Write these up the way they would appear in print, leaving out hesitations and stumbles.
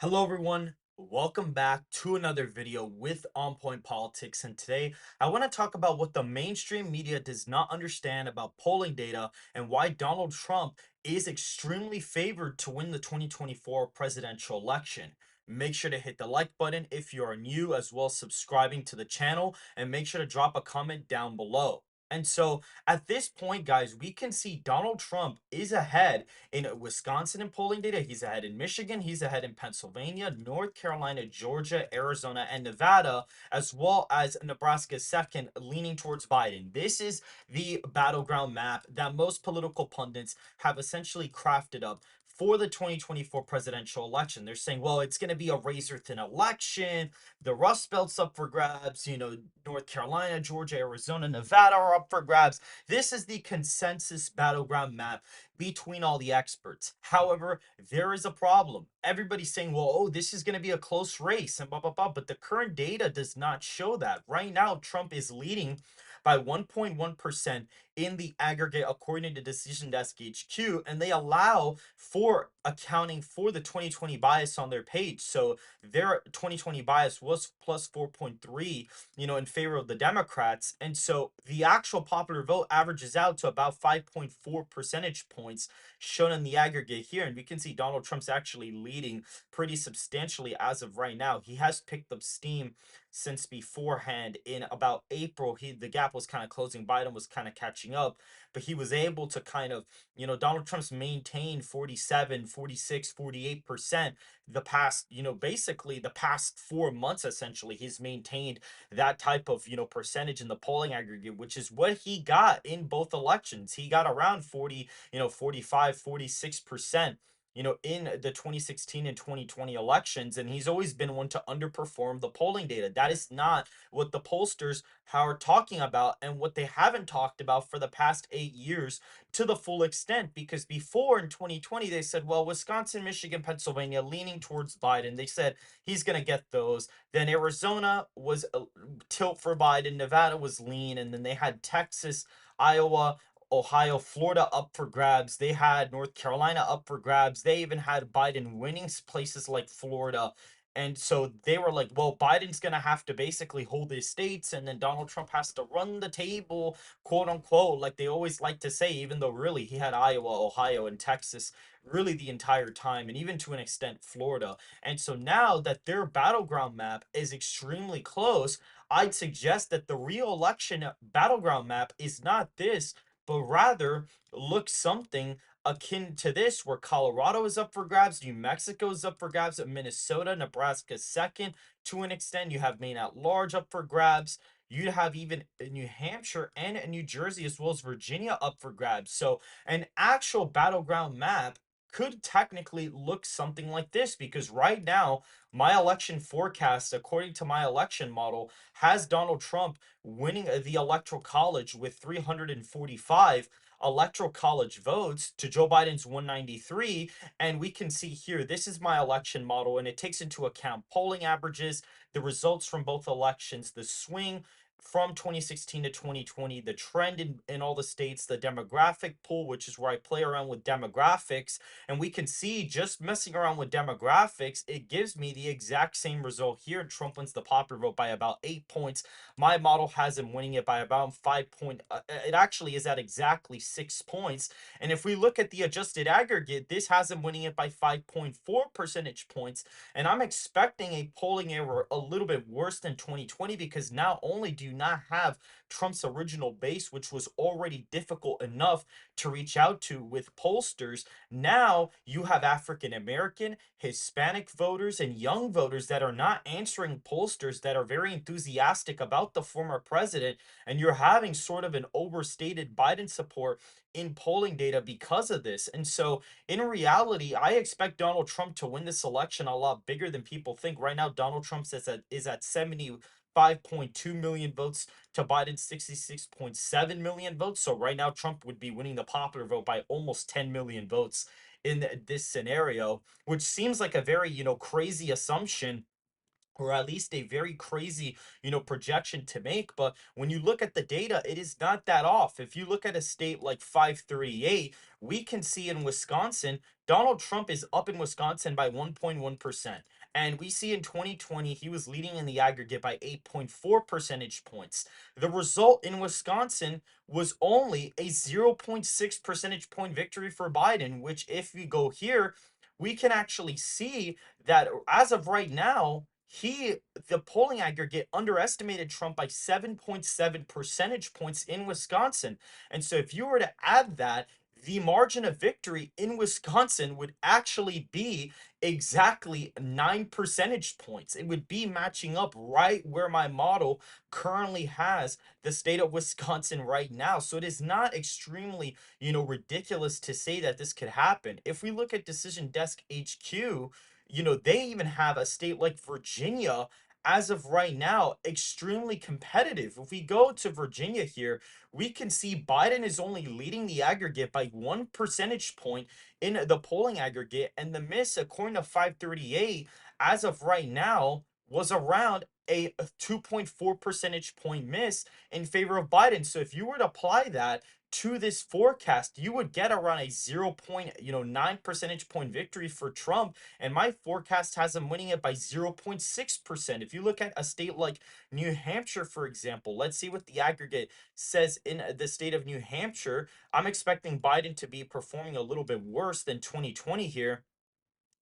Hello everyone, welcome back to another video with On Point Politics, and today I want to talk about what the mainstream media does not understand about polling data and why Donald Trump is extremely favored to win the 2024 presidential election. Make sure to hit the like button if you are new, as well as subscribing to the channel, and make sure to drop a comment down below. And so at this point, guys, we can see Donald Trump is ahead in Wisconsin in polling data. He's ahead in Michigan. He's ahead in Pennsylvania, North Carolina, Georgia, Arizona, and Nevada, as well as Nebraska second, leaning towards Biden. This is the battleground map that most political pundits have essentially crafted up for the 2024 presidential election. They're saying, well, it's going to be a razor thin election. The Rust Belt's up for grabs. North Carolina, Georgia, Arizona, Nevada are up for grabs. This is the consensus battleground map between all the experts. However, there is a problem. Everybody's saying, well, oh, this is going to be a close race and blah, blah, blah. But the current data does not show that. Right now, Trump is leading by 1.1% in the aggregate, according to Decision Desk HQ, and they allow for accounting for the 2020 bias on their page. So their 2020 bias was plus 4.3, in favor of the Democrats. And so the actual popular vote averages out to about 5.4 percentage points shown in the aggregate here. And we can see Donald Trump's actually leading pretty substantially as of right now. He has picked up steam since beforehand. In about April, the gap was kind of closing. Biden was kind of catching up, but he was able to kind of, Donald Trump's maintained 47, 46, 48% the past, basically the past 4 months. Essentially, he's maintained that type of, percentage in the polling aggregate, which is what he got in both elections. He got around 40, 45, 46%, in the 2016 and 2020 elections. And he's always been one to underperform the polling data. That is not what the pollsters are talking about, and what they haven't talked about for the past 8 years to the full extent. Because before in 2020, they said, well, Wisconsin, Michigan, Pennsylvania leaning towards Biden. They said he's going to get those. Then Arizona was a tilt for Biden, Nevada was lean, and then they had Texas, Iowa, Ohio, Florida up for grabs. They had North Carolina up for grabs. They even had Biden winning places like Florida. And so they were like, well, Biden's going to have to basically hold his states, and then Donald Trump has to run the table, quote unquote, like they always like to say, even though really he had Iowa, Ohio, and Texas really the entire time, and even to an extent Florida. And so now that their battleground map is extremely close, I'd suggest that the real election battleground map is not this, but rather look something akin to this, where Colorado is up for grabs, New Mexico is up for grabs, Minnesota, Nebraska second. To an extent, you have Maine at large up for grabs. You have even New Hampshire and New Jersey, as well as Virginia, up for grabs. So an actual battleground map could technically look something like this, because right now my election forecast, according to my election model, has Donald Trump winning the electoral college with 345 electoral college votes to Joe Biden's 193. And we can see here, this is my election model, and it takes into account polling averages, the results from both elections, the swing from 2016 to 2020, the trend in all the states, the demographic pool, which is where I play around with demographics. And we can see, just messing around with demographics, it gives me the exact same result here. Trump wins the popular vote by about 8 points. My model has him winning it by about 5 point. It actually is at exactly 6 points. And if we look at the adjusted aggregate, this has him winning it by 5.4 percentage points. And I'm expecting a polling error a little bit worse than 2020, because not only do you not have Trump's original base, which was already difficult enough to reach out to with pollsters, now you have African American, Hispanic voters, and young voters that are not answering pollsters, that are very enthusiastic about the former president. And you're having sort of an overstated Biden support in polling data because of this. And so in reality, I expect Donald Trump to win this election a lot bigger than people think. Right now, Donald Trump is at 75.2 million votes to Biden's 66.7 million votes. So right now, Trump would be winning the popular vote by almost 10 million votes in this scenario, which seems like a very, crazy assumption or at least a very crazy, projection to make. But when you look at the data, it is not that off. If you look at a state like 538, we can see in Wisconsin, Donald Trump is up in Wisconsin by 1.1%. And we see in 2020, he was leading in the aggregate by 8.4 percentage points. The result in Wisconsin was only a 0.6 percentage point victory for Biden, which, if we go here, we can actually see that as of right now, the polling aggregate underestimated Trump by 7.7 percentage points in Wisconsin. And so if you were to add that, the margin of victory in Wisconsin would actually be exactly 9 percentage points. It would be matching up right where my model currently has the state of Wisconsin right now. So it is not extremely, ridiculous to say that this could happen. If we look at Decision Desk HQ, they even have a state like Virginia as of right now extremely competitive. If we go to Virginia here, we can see Biden is only leading the aggregate by 1 percentage point in the polling aggregate, and the miss, according to 538, as of right now, was around a 2.4 percentage point miss in favor of Biden. So if you were to apply that to this forecast, you would get around a 0.9 percentage point victory for Trump, and my forecast has him winning it by 0.6%. If you look at a state like New Hampshire, for example, let's see what the aggregate says in the state of New Hampshire. I'm expecting Biden to be performing a little bit worse than 2020 here.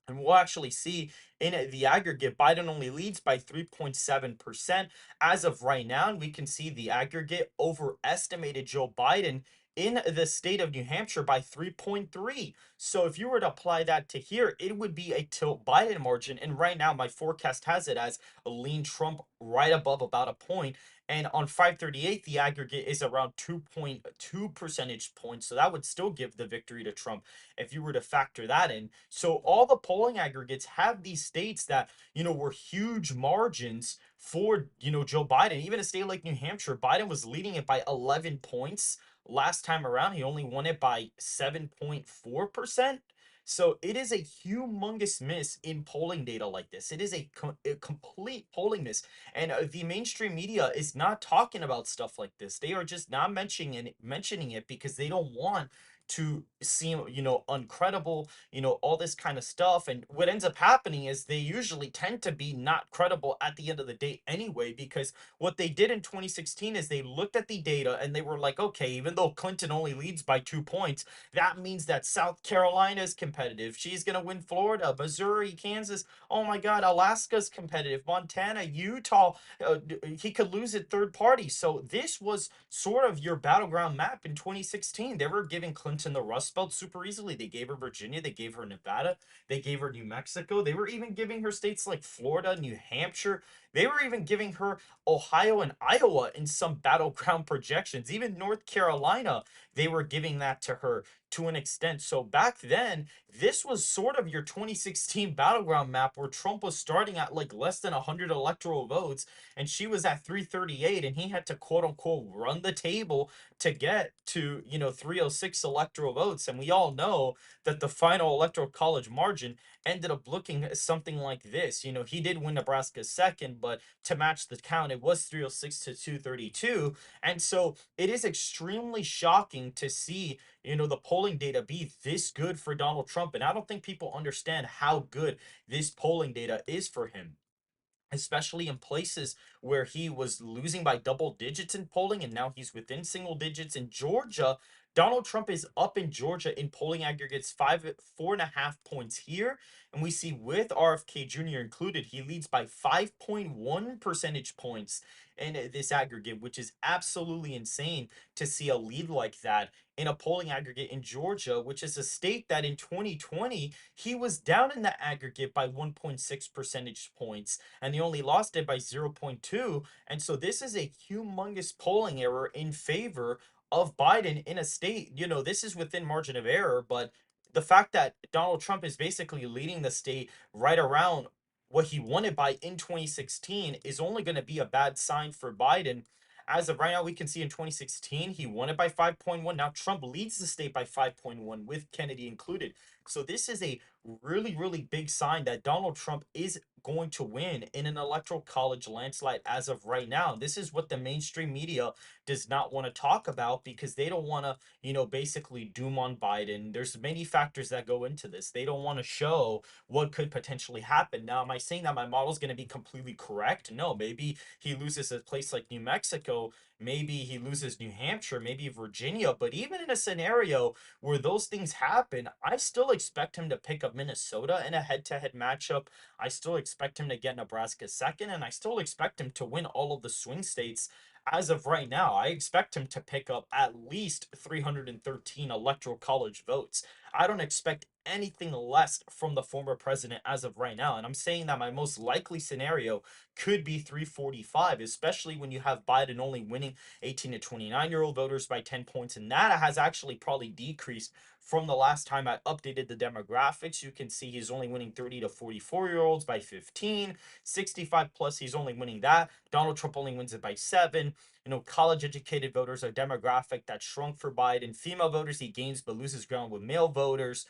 And we'll actually see in the aggregate, Biden only leads by 3.7% as of right now. And we can see the aggregate overestimated Joe Biden in the state of New Hampshire by 3.3. So if you were to apply that to here, it would be a tilt Biden margin. And right now, my forecast has it as a lean Trump right above about a point. And on 538, the aggregate is around 2.2 percentage points. So that would still give the victory to Trump if you were to factor that in. So all the polling aggregates have these states that, were huge margins for, Joe Biden. Even a state like New Hampshire, Biden was leading it by 11 points last time around. He only won it by 7.4%. So it is a humongous miss in polling data like this. It is a complete polling miss. And the mainstream media is not talking about stuff like this. They are just not mentioning it because they don't want to seem, uncredible, all this kind of stuff. And what ends up happening is they usually tend to be not credible at the end of the day anyway, because what they did in 2016 is they looked at the data and they were like, okay, even though Clinton only leads by 2 points, that means that South Carolina is competitive. She's going to win Florida, Missouri, Kansas. Oh my God, Alaska's competitive. Montana, Utah, he could lose at third party. So this was sort of your battleground map in 2016. They were giving Clinton the Rust Belt super easily. They gave her Virginia, they gave her Nevada, they gave her New Mexico. They were even giving her states like Florida, New Hampshire. They were even giving her Ohio and Iowa in some battleground projections. Even North Carolina, they were giving that to her to an extent. So back then, this was sort of your 2016 battleground map where Trump was starting at like less than 100 electoral votes and she was at 338, and he had to quote unquote run the table to get to, 306 electoral votes. And we all know that the final electoral college margin ended up looking something like this. He did win Nebraska second, but to match the count, it was 306 to 232. And so it is extremely shocking to see, the polling data be this good for Donald Trump. And I don't think people understand how good this polling data is for him, especially in places where he was losing by double digits in polling and now he's within single digits. In Georgia, Donald Trump is up in Georgia in polling aggregates 4.5 points here. And we see with RFK Jr. included, he leads by 5.1 percentage points in this aggregate, which is absolutely insane to see a lead like that in a polling aggregate in Georgia, which is a state that in 2020 he was down in the aggregate by 1.6 percentage points, and they only lost it by 0.2. And so this is a humongous polling error in favor of Biden in a state. This is within margin of error, but the fact that Donald Trump is basically leading the state right around what he wanted by in 2016 is only going to be a bad sign for Biden. As of right now, we can see in 2016, he won it by 5.1. Now Trump leads the state by 5.1 with Kennedy included. So this is a really, really big sign that Donald Trump is going to win in an electoral college landslide as of right now. This is what the mainstream media does not want to talk about because they don't want to, basically doom on Biden. There's many factors that go into this. They don't want to show what could potentially happen. Now, am I saying that my model is going to be completely correct? No, maybe he loses a place like New Mexico, maybe he loses New Hampshire, maybe Virginia, but even in a scenario where those things happen, I still expect him to pick up Minnesota in a head-to-head matchup. I still expect him to get Nebraska second, and I still expect him to win all of the swing states. As of right now, I expect him to pick up at least 313 electoral college votes. I don't expect anything less from the former president as of right now. And I'm saying that my most likely scenario could be 345, especially when you have Biden only winning 18 to 29-year-old voters by 10 points. And that has actually probably decreased from the last time I updated the demographics. You can see he's only winning 30 to 44-year-olds by 15, 65 plus, he's only winning that. Donald Trump only wins it by 7. College educated voters are demographic that shrunk for Biden. Female voters he gains but loses ground with male voters.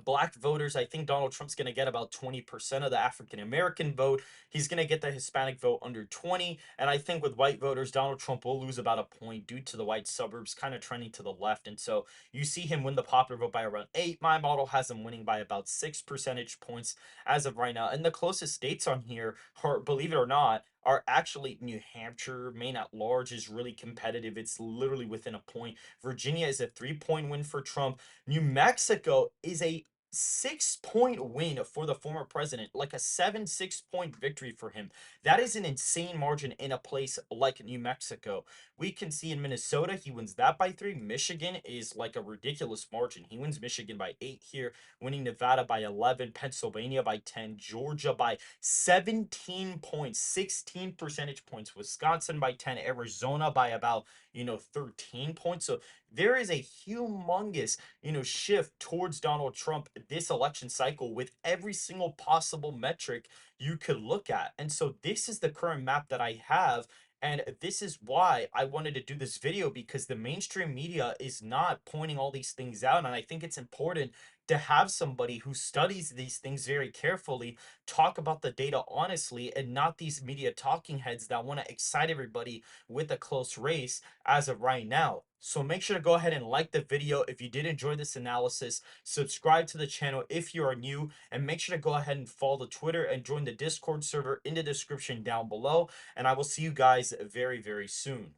Black voters, I think Donald Trump's going to get about 20% of the African American vote. He's going to get the Hispanic vote under 20. And I think with white voters, Donald Trump will lose about a point due to the white suburbs kind of trending to the left. And so you see him win the popular vote by around 8. My model has him winning by about 6 percentage points as of right now. And the closest states on here, are, believe it or not, are actually New Hampshire. Maine at large is really competitive. It's literally within a point. Virginia is a 3-point win for Trump. New Mexico is a 6-point win for the former president, like a 7 6-point victory for him. That is an insane margin in a place like New Mexico. We can see in Minnesota, he wins that by 3. Michigan is like a ridiculous margin. He wins Michigan by 8 here, winning Nevada by 11, Pennsylvania by 10, Georgia by 17 points, 16 percentage points, Wisconsin by 10, Arizona by about, 13 points. So there is a humongous shift towards Donald Trump this election cycle with every single possible metric you could look at. And so this is the current map that I have. And this is why I wanted to do this video, because the mainstream media is not pointing all these things out. And I think it's important to have somebody who studies these things very carefully talk about the data honestly, and not these media talking heads that want to excite everybody with a close race as of right now. So make sure to go ahead and like the video if you did enjoy this analysis, subscribe to the channel if you are new, and make sure to go ahead and follow the Twitter and join the Discord server in the description down below. And I will see you guys very, very soon.